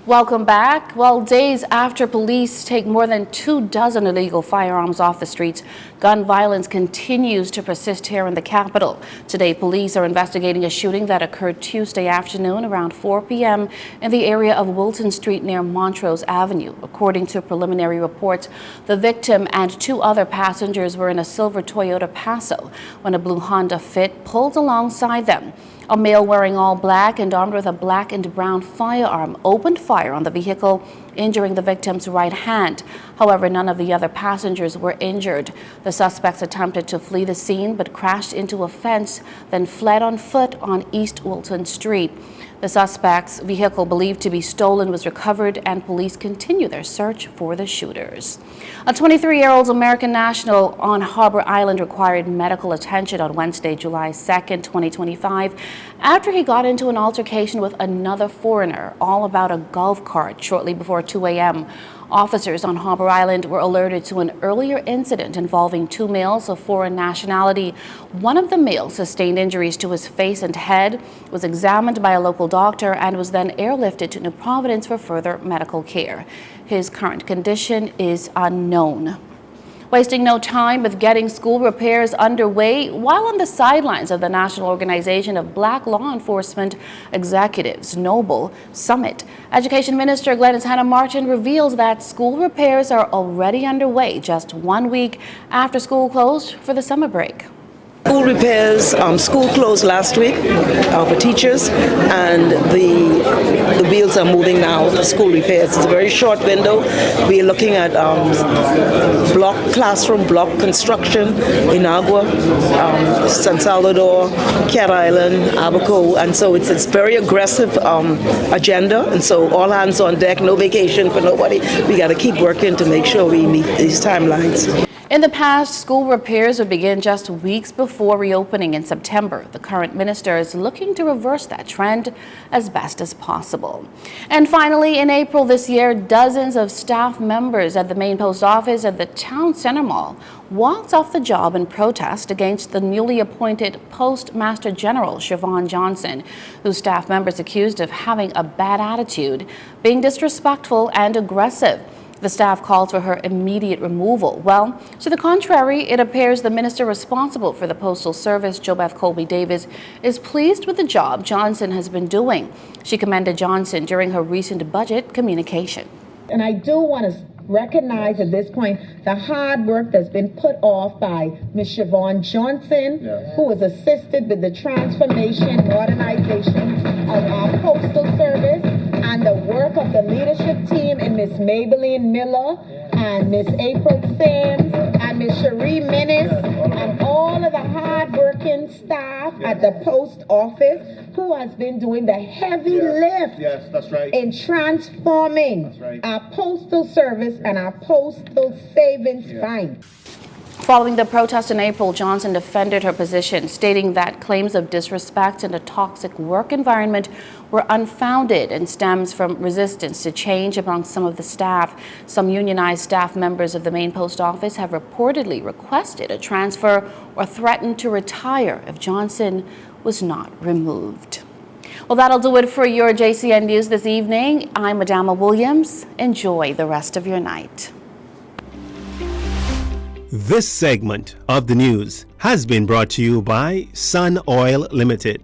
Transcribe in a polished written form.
Welcome back. Well, days after police take more than 24 illegal firearms off the streets, gun violence continues to persist here in the capital. Today, police are investigating a shooting that occurred Tuesday afternoon around 4 p.m. in the area of Wilton Street near Montrose Avenue. According to preliminary reports, the victim and two other passengers were in a silver Toyota Passo when a blue Honda Fit pulled alongside them. A male wearing all black and armed with a black and brown firearm opened fire on the vehicle, injuring the victim's right hand. However, none of the other passengers were injured. The suspects attempted to flee the scene but crashed into a fence, then fled on foot on East Wilton Street. The suspect's vehicle, believed to be stolen, was recovered, and police continue their search for the shooters. A 23-year-old American national on Harbor Island required medical attention on Wednesday, July 2nd, 2025, after he got into an altercation with another foreigner, all about a golf cart, shortly before 2 a.m. Officers on Harbor Island were alerted to an earlier incident involving two males of foreign nationality. One of the males sustained injuries to his face and head, was examined by a local doctor, and was then airlifted to New Providence for further medical care. His current condition is unknown. Wasting no time with getting school repairs underway while on the sidelines of the National Organization of Black Law Enforcement Executives Noble Summit. Education Minister Glennis Hannah Martin reveals that school repairs are already underway just 1 week after school closed for the summer break. School repairs, school closed last week for teachers, and the wheels are moving now for school repairs. It's a very short window. We're looking at classroom block construction in Agua, San Salvador, Cat Island, Abaco, and so it's very aggressive agenda, and so all hands on deck, no vacation for nobody. We got to keep working to make sure we meet these timelines. In the past, school repairs would begin just weeks before reopening in September. The current minister is looking to reverse that trend as best as possible. And finally, in April this year, dozens of staff members at the main post office at the Town Center Mall walked off the job in protest against the newly appointed Postmaster General, Siobhan Johnson, whose staff members accused of having a bad attitude, being disrespectful and aggressive. The staff called for her immediate removal. Well, to the contrary, it appears the minister responsible for the Postal Service, JoBeth Colby-Davis, is pleased with the job Johnson has been doing. She commended Johnson during her recent budget communication. And I do want to recognize at this point the hard work that's been put off by Ms. Siobhan Johnson, who has assisted with the transformation, modernization of our Postal Service, and the work of the leadership team and Ms. Maybelline Miller and Ms. April Sims and Ms. Cherie Menace and all of the hard-working staff at the post office who has been doing the heavy lift in transforming our Postal Service and our Postal Savings Bank. Following the protest in April, Johnson defended her position, stating that claims of disrespect and a toxic work environment were unfounded and stems from resistance to change among some of the staff. Some unionized staff members of the main post office have reportedly requested a transfer or threatened to retire if Johnson was not removed. Well, that'll do it for your JCN News this evening. I'm Adama Williams. Enjoy the rest of your night. This segment of the news has been brought to you by Sun Oil Limited.